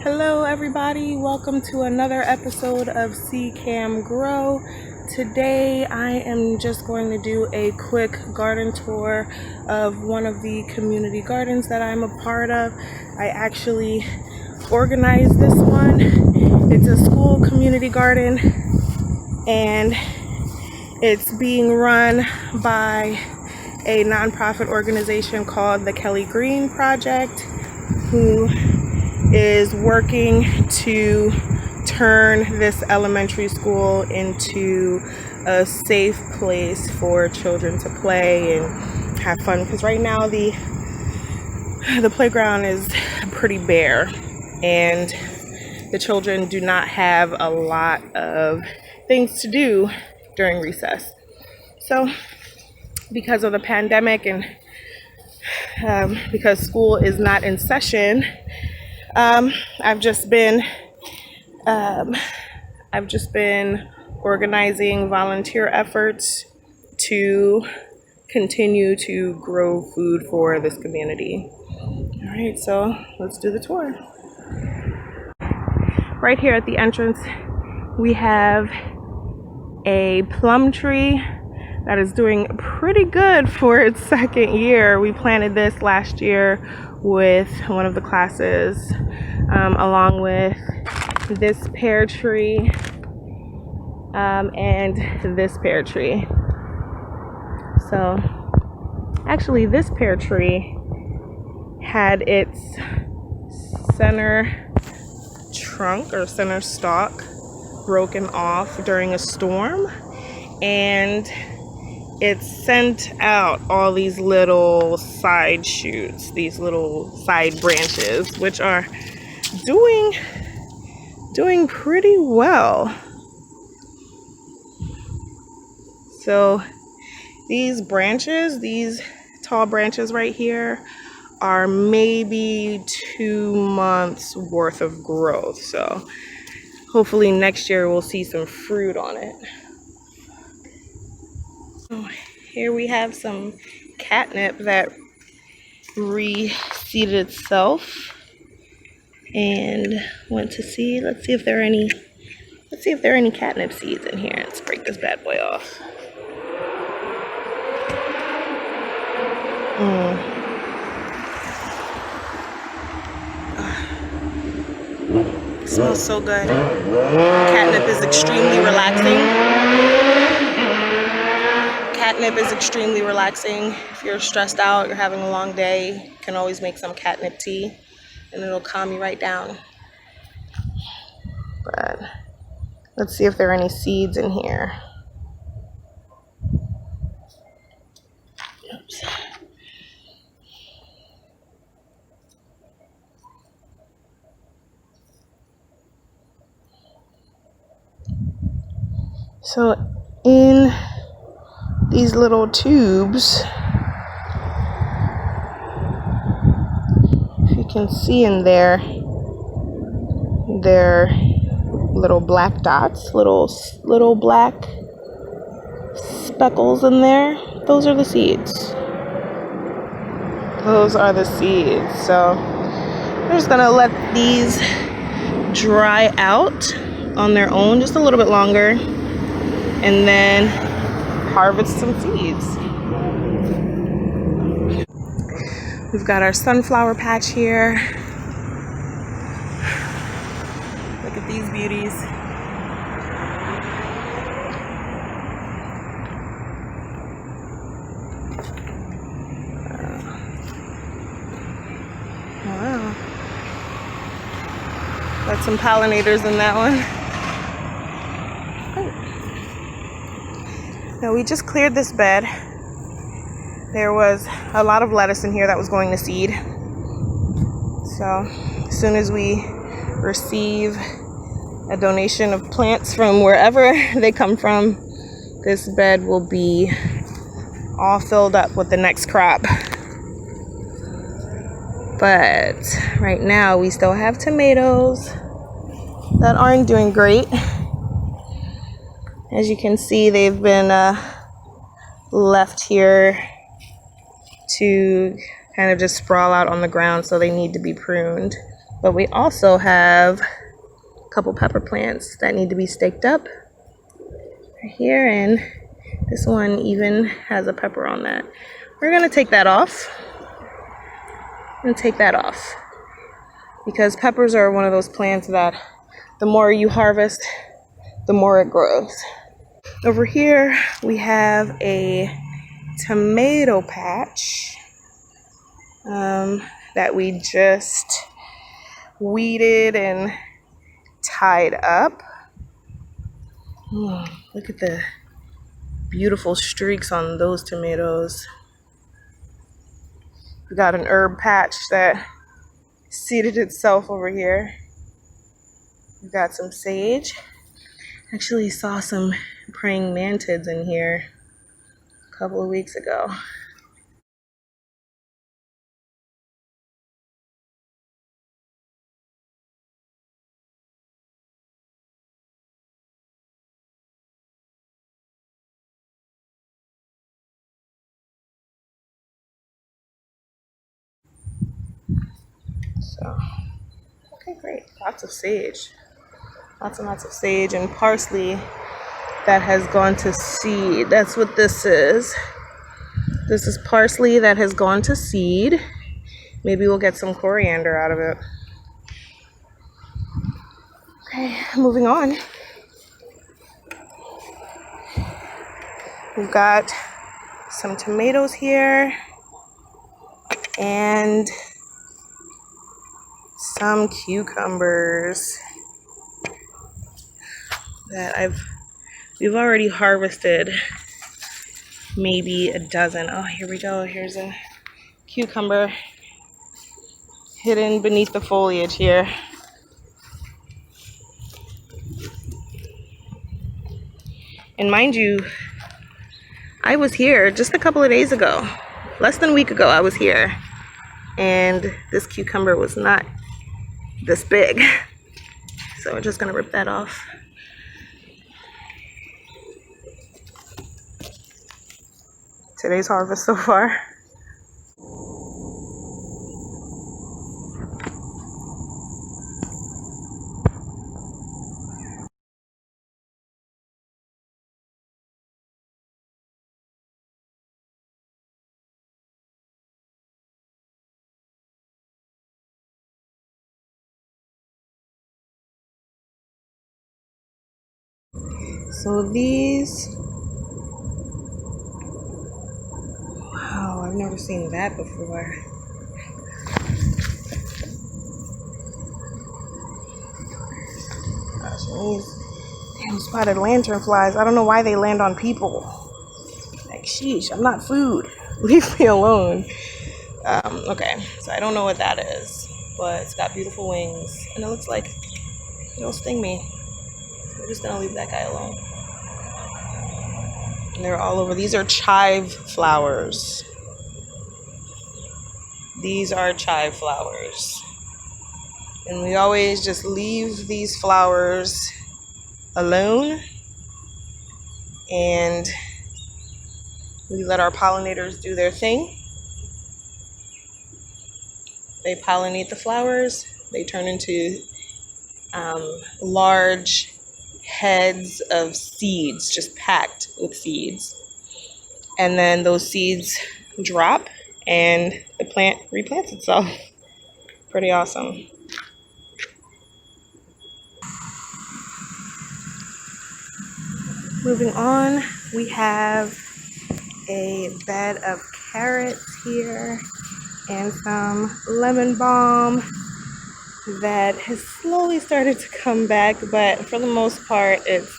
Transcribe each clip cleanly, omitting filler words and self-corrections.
Hello everybody, welcome to another episode of CCAM Grow. Today I am just going to do a quick garden tour of one of the community gardens that I'm a part of. I actually organized this one. It's a school community garden and it's being run by a nonprofit organization called the Kelly Green Project, who is working to turn this elementary school into a safe place for children to play and have fun, because right now the playground is pretty bare and the children do not have a lot of things to do during recess. So because of the pandemic and because school is not in session, I've just been organizing volunteer efforts to continue to grow food for this community. All right, so let's do the tour. Right here at the entrance, we have a plum tree that is doing pretty good for its second year. We planted this last year with one of the classes, along with this pear tree and this pear tree. So actually this pear tree had its center trunk or center stalk broken off during a storm, and it sent out all these little side shoots, these little side branches, which are doing pretty well. So these branches, these tall branches right here, are maybe 2 months worth of growth. So hopefully next year we'll see some fruit on it. Here we have some catnip that reseeded itself and went to seed. Let's see if there are any catnip seeds in here. Let's break this bad boy off. It smells so good. Catnip is extremely relaxing. If you're stressed out, you're having a long day, you can always make some catnip tea and it'll calm you right down. But let's see if there are any seeds in here. Oops. So in these little tubes, if you can see in there, they're little black dots, little black speckles in there. Those are the seeds. So I'm just gonna let these dry out on their own just a little bit longer and then harvest some seeds. We've got our sunflower patch here. Look at these beauties. Wow. Got some pollinators in that one. Now we just cleared this bed. There was a lot of lettuce in here that was going to seed. So as soon as we receive a donation of plants from wherever they come from, this bed will be all filled up with the next crop. But right now we still have tomatoes that aren't doing great. As you can see, they've been left here to kind of just sprawl out on the ground, so they need to be pruned. But we also have a couple pepper plants that need to be staked up right here, and this one even has a pepper on that. We're gonna take that off. Because peppers are one of those plants that the more you harvest, the more it grows. Over here we have a tomato patch that we just weeded and tied up. Look at the beautiful streaks on those tomatoes. We got an herb patch that seeded itself over here. We've got some sage. Actually saw some praying mantids in here a couple of weeks ago. So, okay, great. Lots of sage. Lots and lots of sage and parsley that has gone to seed. That's what this is. This is parsley that has gone to seed. Maybe we'll get some coriander out of it. Okay, moving on. We've got some tomatoes here and some cucumbers that we've already harvested maybe a dozen. Oh, here we go. Here's a cucumber hidden beneath the foliage here. And mind you, I was here just a couple of days ago. Less than a week ago, I was here. And this cucumber was not this big. So we're just gonna rip that off. Today's harvest so far. So these, wow, I've never seen that before. Gosh, these damn spotted lantern flies, I don't know why they land on people. Like, sheesh, I'm not food. Leave me alone. Okay, so I don't know what that is, but it's got beautiful wings, and it looks like it'll sting me. We're just gonna leave that guy alone. And they're all over. These are chive flowers. These are chive flowers. And we always just leave these flowers alone, and we let our pollinators do their thing. They pollinate the flowers. They turn into large heads of seeds, just packed with seeds. And then those seeds drop and the plant replants itself. Pretty awesome. Moving on, we have a bed of carrots here and some lemon balm that has slowly started to come back, but for the most part it's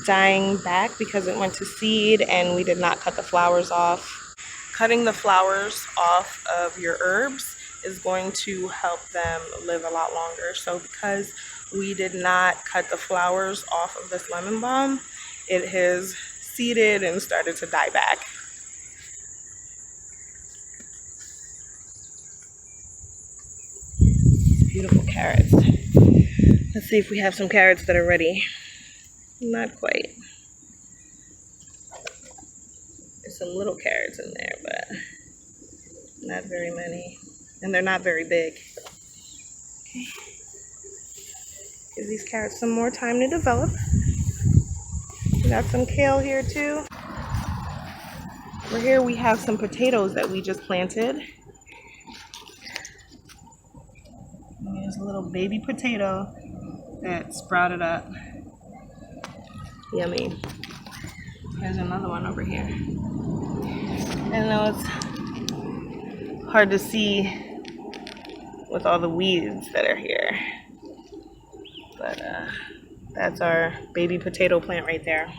dying back because it went to seed and we did not cut the flowers off. Cutting the flowers off of your herbs is going to help them live a lot longer. So because we did not cut the flowers off of this lemon balm, it has seeded and started to die back. Beautiful carrots. Let's see if we have some carrots that are ready. Not quite. There's some little carrots in there, but not very many. And they're not very big. Give these carrots some more time to develop. We got some kale here too. Over here we have some potatoes that we just planted. There's a little baby potato that sprouted up. Yummy. There's another one over here. I know it's hard to see with all the weeds that are here, but that's our baby potato plant right there.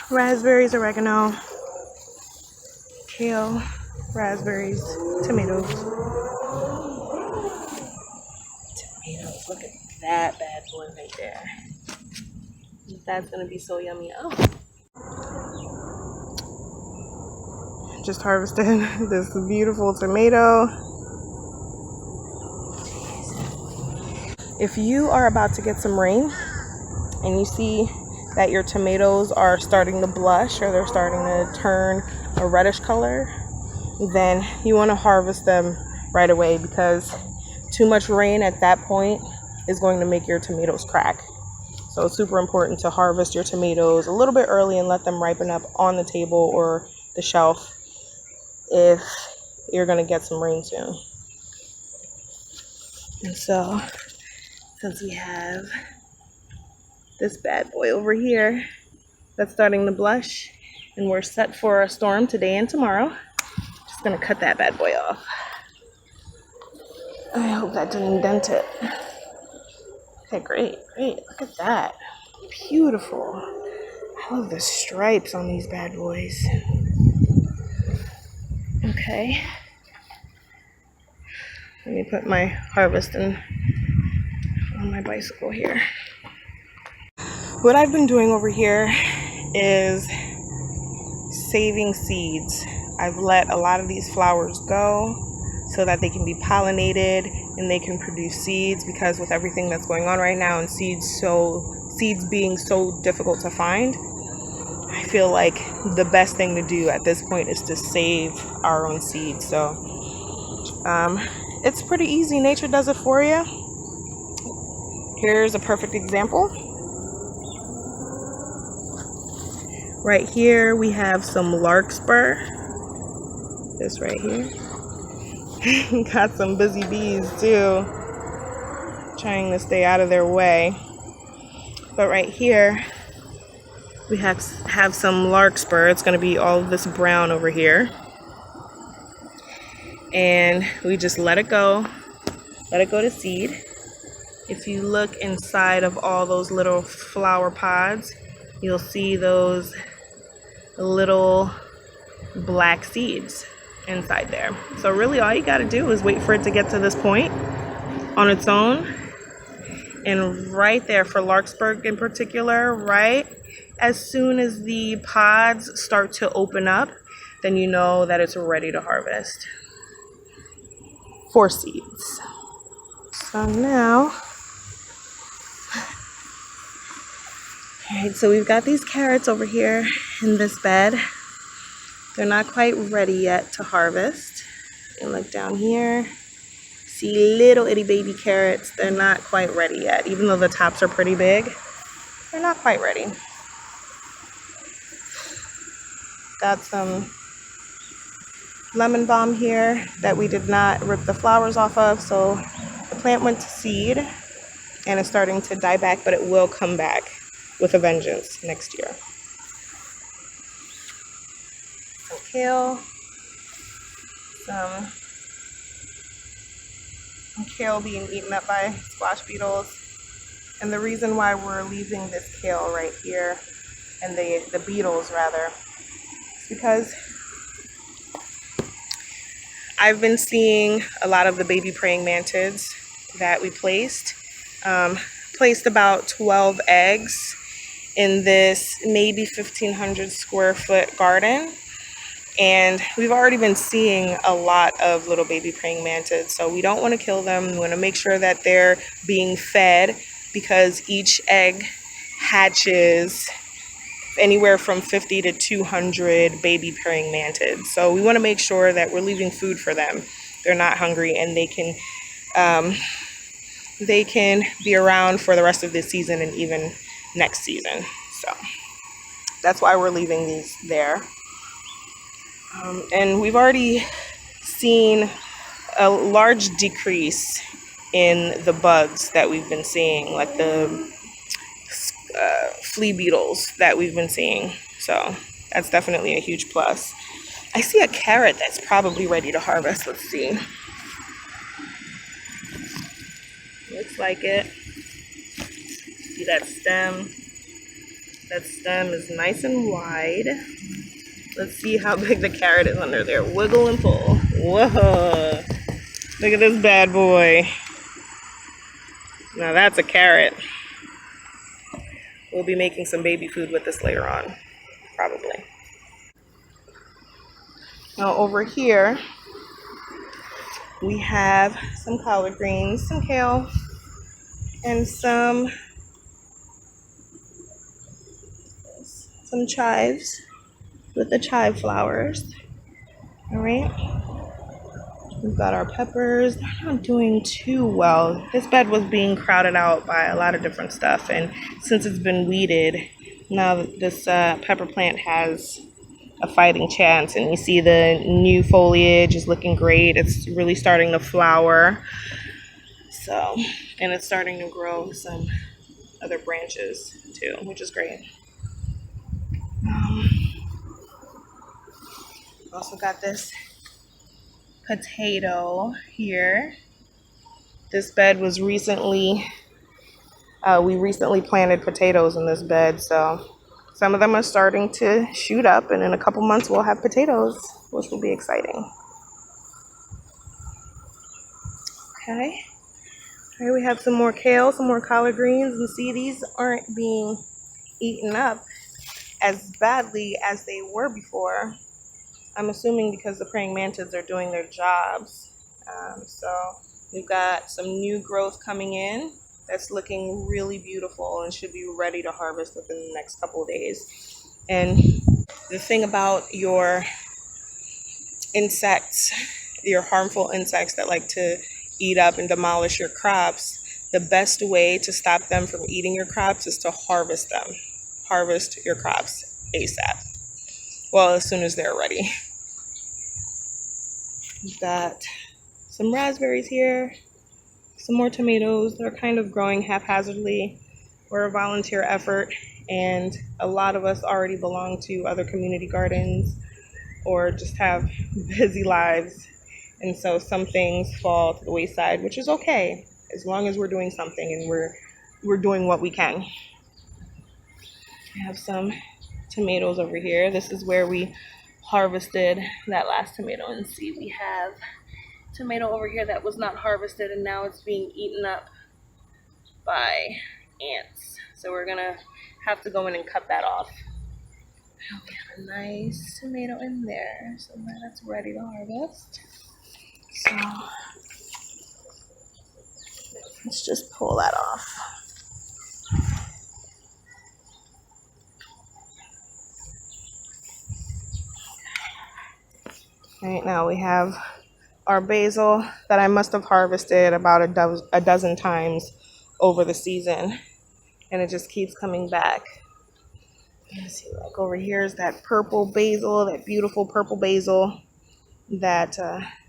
Raspberries, oregano, kale, raspberries, tomatoes. Tomatoes, look at that bad boy right there. That's gonna be so yummy. Oh. Just harvested this beautiful tomato. If you are about to get some rain and you see that your tomatoes are starting to blush or they're starting to turn a reddish color, then you want to harvest them right away, because too much rain at that point is going to make your tomatoes crack. So it's super important to harvest your tomatoes a little bit early and let them ripen up on the table or the shelf if you're going to get some rain soon. And so, since we have this bad boy over here that's starting to blush and we're set for a storm today and tomorrow, just going to cut that bad boy off. I hope that didn't dent it. Okay, great. Look at that. Beautiful. I love the stripes on these bad boys. Okay. Let me put my harvesting on my bicycle here. What I've been doing over here is saving seeds. I've let a lot of these flowers go so that they can be pollinated and they can produce seeds, because with everything that's going on right now and seeds being so difficult to find, I feel like the best thing to do at this point is to save our own seeds. So it's pretty easy. Nature does it for you. Here's a perfect example. Right here we have some larkspur. This right here. Got some busy bees too, trying to stay out of their way. But right here we have some larkspur. It's going to be all of this brown over here, and we just let it go to seed. If you look inside of all those little flower pods, you'll see those little black seeds inside there. So really all you got to do is wait for it to get to this point on its own. And right there, for larkspur in particular, right as soon as the pods start to open up, then you know that it's ready to harvest for seeds. So now, alright, so we've got these carrots over here in this bed. They're not quite ready yet to harvest. And look down here, see little itty baby carrots. They're not quite ready yet, even though the tops are pretty big. They're not quite ready. Got some lemon balm here that we did not rip the flowers off of, so the plant went to seed and it's starting to die back, but it will come back with a vengeance next year. Some kale, some kale being eaten up by squash beetles. And the reason why we're leaving this kale right here, and the beetles rather, is because I've been seeing a lot of the baby praying mantids that we placed about 12 eggs in this maybe 1,500 square foot garden. And we've already been seeing a lot of little baby praying mantids. So we don't want to kill them. We want to make sure that they're being fed, because each egg hatches anywhere from 50 to 200 baby praying mantids. So we want to make sure that we're leaving food for them. They're not hungry, and they can be around for the rest of this season and even next season. So that's why we're leaving these there. And we've already seen a large decrease in the bugs that we've been seeing, like the flea beetles that we've been seeing. So that's definitely a huge plus. I see a carrot that's probably ready to harvest. Let's see. Looks like it. See that stem? That stem is nice and wide. Let's see how big the carrot is under there. Wiggle and pull. Whoa. Look at this bad boy. Now that's a carrot. We'll be making some baby food with this later on, probably. Now over here, we have some collard greens, some kale, and some chives with the chive flowers. All right. We've got our peppers. They're not doing too well. This bed was being crowded out by a lot of different stuff, and since it's been weeded, now this pepper plant has a fighting chance, and you see the new foliage is looking great. It's really starting to flower. So, and it's starting to grow some other branches too, which is great. Also got this potato here. This bed was recently, we recently planted potatoes in this bed, so some of them are starting to shoot up, and in a couple months we'll have potatoes, which will be exciting. Okay. Here we have some more kale, some more collard greens, and see, these aren't being eaten up as badly as they were before. I'm assuming because the praying mantids are doing their jobs. So we've got some new growth coming in that's looking really beautiful and should be ready to harvest within the next couple of days. And the thing about your insects, your harmful insects that like to eat up and demolish your crops, the best way to stop them from eating your crops is to harvest them. Harvest your crops ASAP. Well, as soon as they're ready. We've got some raspberries here, some more tomatoes. They're kind of growing haphazardly. We're a volunteer effort, and a lot of us already belong to other community gardens or just have busy lives. And so some things fall to the wayside, which is okay, as long as we're doing something and we're doing what we can. I have some tomatoes over here. This is where we harvested that last tomato, and see, we have tomato over here that was not harvested, and now it's being eaten up by ants. So we're gonna have to go in and cut that off. We have a nice tomato in there, so that's ready to harvest. So let's just pull that off. Right now we have our basil that I must have harvested about a dozen times over the season, and it just keeps coming back. You see, like over here is that purple basil, that beautiful purple basil that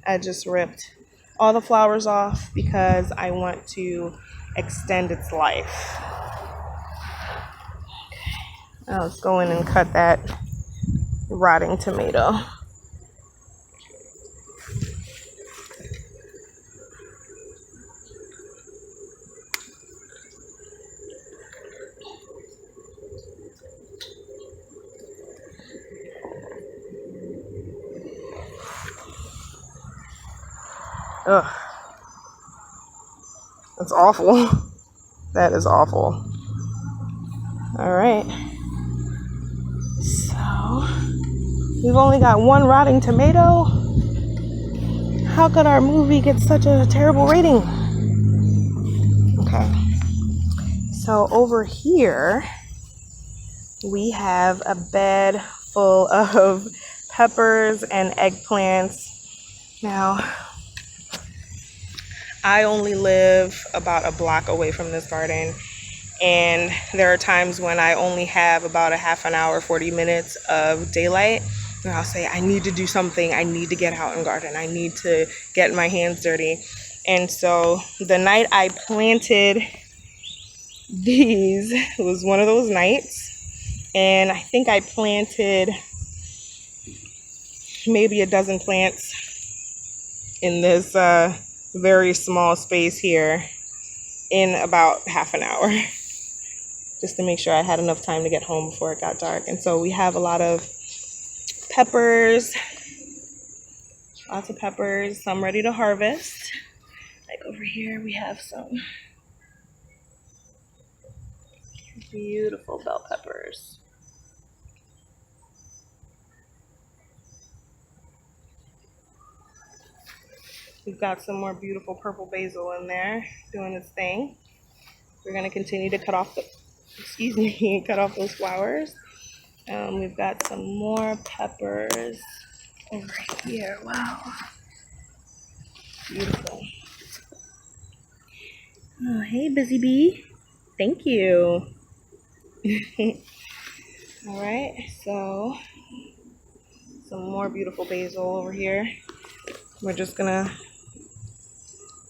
I just ripped all the flowers off because I want to extend its life. Now let's go in and cut that rotting tomato. Ugh. That's awful. That is awful. Alright. So, we've only got one rotting tomato. How could our movie get such a terrible rating? Okay. So over here, we have a bed full of peppers and eggplants. Now, I only live about a block away from this garden, and there are times when I only have about a half an hour, 40 minutes of daylight, and I'll say, I need to do something. I need to get out and garden. I need to get my hands dirty. And so the night I planted these, it was one of those nights, and I think I planted maybe a dozen plants in this very small space here in about half an hour, just to make sure I had enough time to get home before it got dark. And so we have a lot of peppers, lots of peppers, some ready to harvest. Like over here we have some beautiful bell peppers. We've got some more beautiful purple basil in there doing its thing. We're going to continue to cut off those flowers. We've got some more peppers over here. Wow. Beautiful. Oh, hey, Busy Bee. Thank you. All right, so some more beautiful basil over here. We're just gonna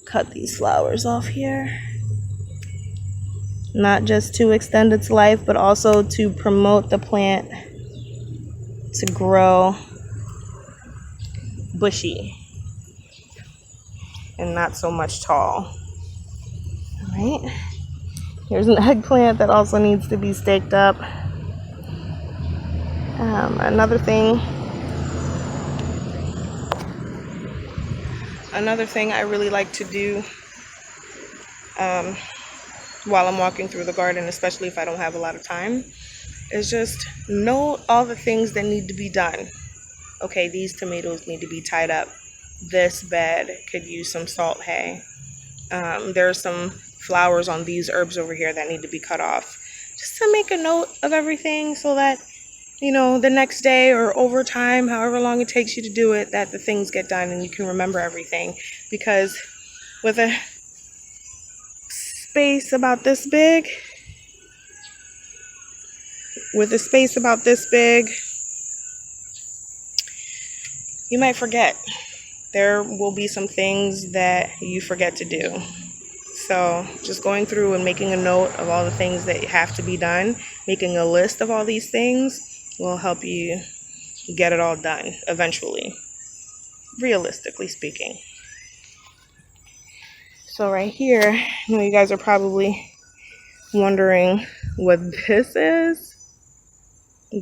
cut these flowers off here. Not just to extend its life, but also to promote the plant to grow bushy and not so much tall. All right, here's an eggplant that also needs to be staked up. Another thing I really like to do while I'm walking through the garden, especially if I don't have a lot of time, is just note all the things that need to be done. Okay, these tomatoes need to be tied up. This bed could use some salt hay. There are some flowers on these herbs over here that need to be cut off. Just to make a note of everything so that, you know, the next day or over time, however long it takes you to do it, that the things get done and you can remember everything. Because with a space about this big, you might forget. There will be some things that you forget to do. So just going through and making a note of all the things that have to be done, making a list of all these things will help you get it all done eventually, realistically speaking. So right here, I know you guys are probably wondering what this is,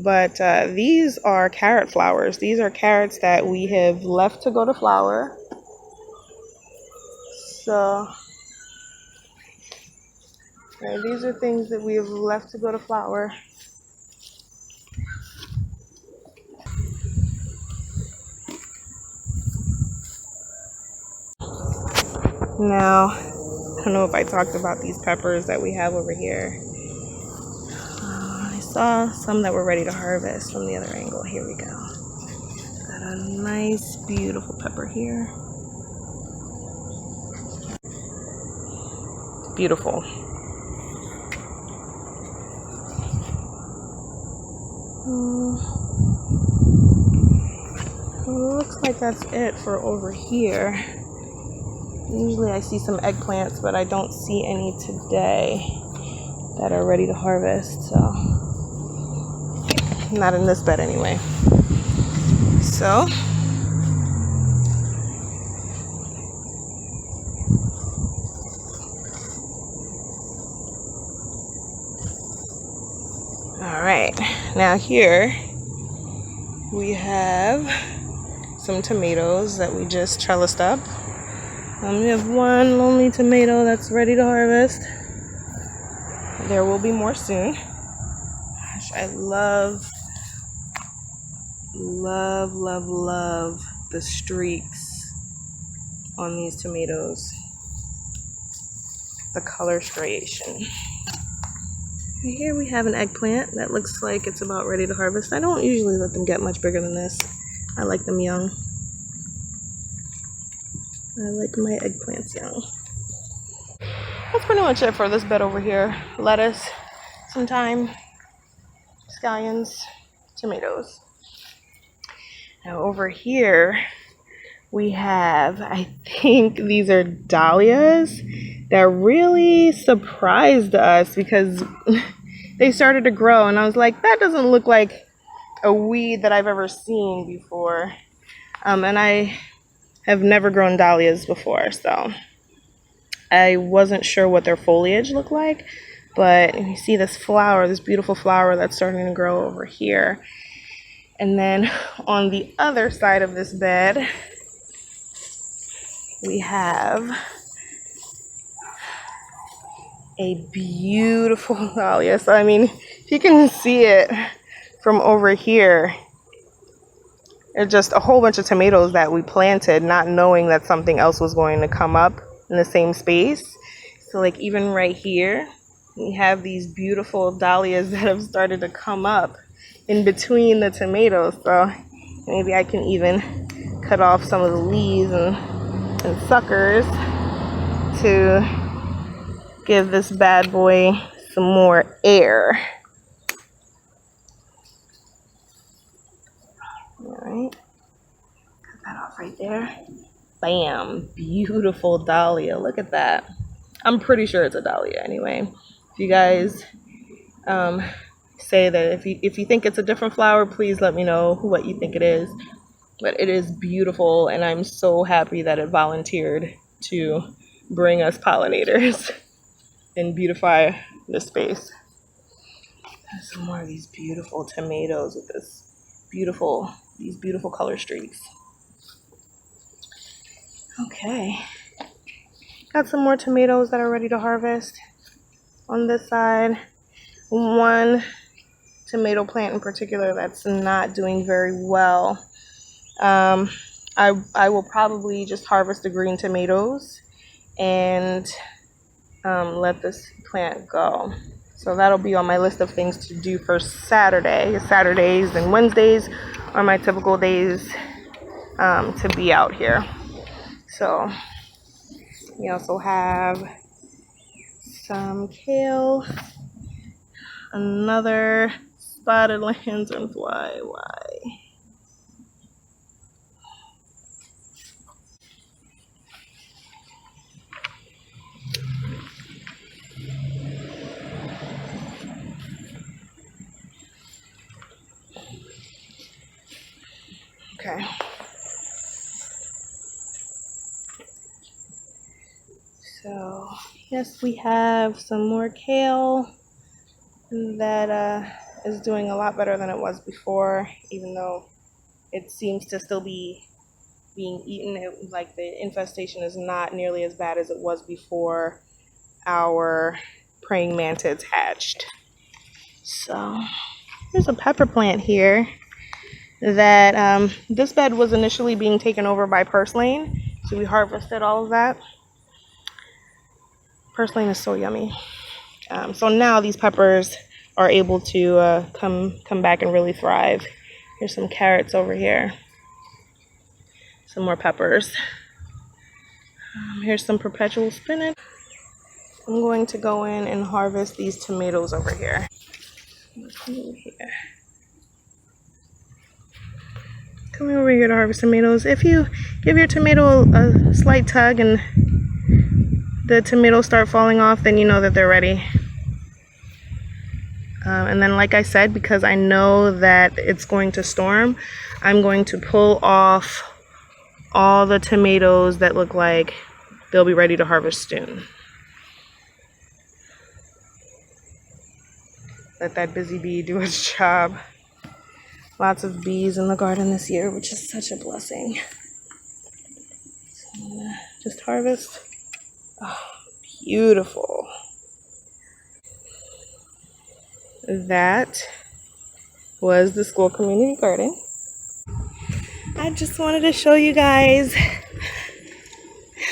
but these are carrot flowers. These are carrots that we have left to go to flower. So these are things that we have left to go to flower. Now, I don't know if I talked about these peppers that we have over here. I saw some that were ready to harvest from the other angle. Here we go. Got a nice, beautiful pepper here. Beautiful. Looks like that's it for over here. Usually I see some eggplants, but I don't see any today that are ready to harvest, so not in this bed anyway. So all right, now here we have some tomatoes that we just trellised up. We have one lonely tomato that's ready to harvest. There will be more soon. Gosh, I love the streaks on these tomatoes. The color striation. And here we have an eggplant that looks like it's about ready to harvest. I don't usually let them get much bigger than this. I like them young. I like my eggplants young. That's pretty much it for this bed over here. Lettuce, some thyme, scallions, tomatoes. Now over here we have, I think these are dahlias that really surprised us because they started to grow and I was like, that doesn't look like a weed that I've ever seen before. And I have never grown dahlias before, so I wasn't sure what their foliage looked like, but you see this flower, this beautiful flower that's starting to grow over here. And then on the other side of this bed, we have a beautiful dahlia. So I mean, if you can see it from over here, it's just a whole bunch of tomatoes that we planted, not knowing that something else was going to come up in the same space. So like even right here, we have these beautiful dahlias that have started to come up in between the tomatoes. So maybe I can even cut off some of the leaves and suckers to give this bad boy some more air. All right, cut that off right there. Bam, beautiful dahlia. Look at that. I'm pretty sure it's a dahlia anyway. If you guys say that if you think it's a different flower, please let me know what you think it is. But it is beautiful, and I'm so happy that it volunteered to bring us pollinators and beautify the space. There's some more of these beautiful tomatoes with these beautiful color streaks. Okay, got some more tomatoes that are ready to harvest on this side. One tomato plant in particular that's not doing very well. I will probably just harvest the green tomatoes and let this plant go. So that'll be on my list of things to do for Saturday. Saturdays and Wednesdays are my typical days to be out here. So we also have some kale, another spotted lanternfly. Why? Okay. So, yes, we have some more kale that is doing a lot better than it was before, even though it seems to still be being eaten. Like the infestation is not nearly as bad as it was before our praying mantids hatched. So, there's a pepper plant here that this bed was initially being taken over by purslane, so we harvested all of that. Purslane is so yummy. So now these peppers are able to come back and really thrive. Here's some carrots over here. Some more peppers. Here's some perpetual spinach. I'm going to go in and harvest these tomatoes over here. Come over here to harvest tomatoes. If you give your tomato a slight tug and the tomatoes start falling off, then you know that they're ready. And then, like I said, because I know that it's going to storm, I'm going to pull off all the tomatoes that look like they'll be ready to harvest soon. Let that busy bee do its job. Lots of bees in the garden this year, which is such a blessing. So I'm gonna just harvest. Oh, beautiful. That was the school community garden. I just wanted to show you guys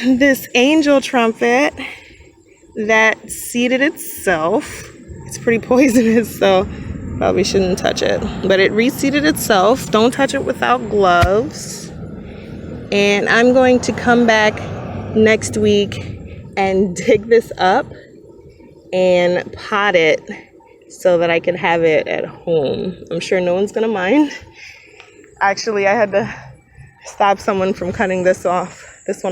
this angel trumpet that seeded itself. It's pretty poisonous, so probably shouldn't touch it. But it reseeded itself. Don't touch it without gloves. And I'm going to come back next week and dig this up and pot it so that I can have it at home. I'm sure no one's gonna mind. Actually, I had to stop someone from cutting this one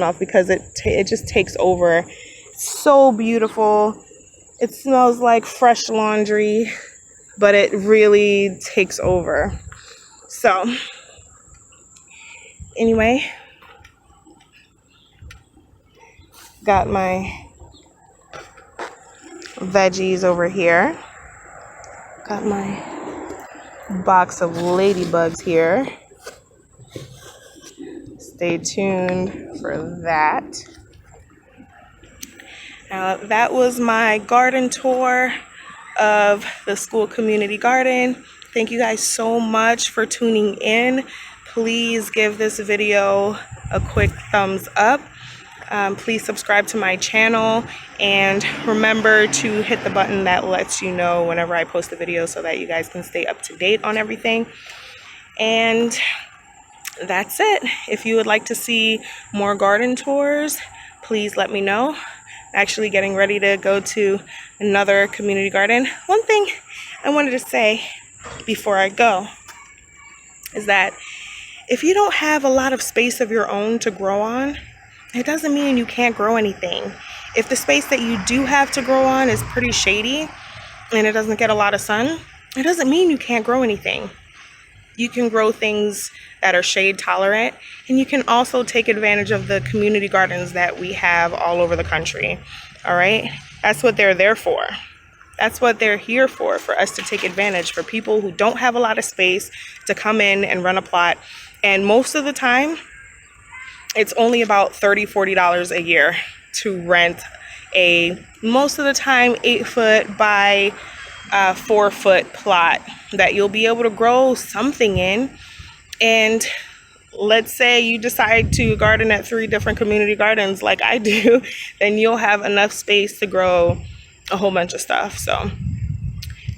off because it just takes over. It's so beautiful. It smells like fresh laundry, but it really takes over. So anyway, got my veggies over here. Got my box of ladybugs here. Stay tuned for that. That was my garden tour of the school community garden. Thank you guys so much for tuning in. Please give this video a quick thumbs up. Please subscribe to my channel and remember to hit the button that lets you know whenever I post a video so that you guys can stay up to date on everything. And that's it. If you would like to see more garden tours, please let me know. Actually getting ready to go to another community garden. One thing I wanted to say before I go is that if you don't have a lot of space of your own to grow on, it doesn't mean you can't grow anything. If the space that you do have to grow on is pretty shady and it doesn't get a lot of sun, it doesn't mean you can't grow anything. You can grow things that are shade tolerant, and you can also take advantage of the community gardens that we have all over the country. All right? That's what they're there for. That's what they're here for us to take advantage, for people who don't have a lot of space to come in and run a plot. And most of the time, it's only about $30, $40 a year to rent a, most of the time, 8-foot by 4-foot plot that you'll be able to grow something in. And let's say you decide to garden at 3 different community gardens like I do, then you'll have enough space to grow a whole bunch of stuff. So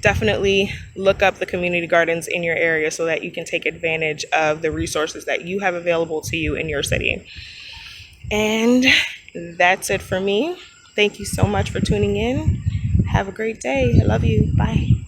definitely look up the community gardens in your area so that you can take advantage of the resources that you have available to you in your city. And that's it for me. Thank you so much for tuning in. Have a great day. I love you. Bye.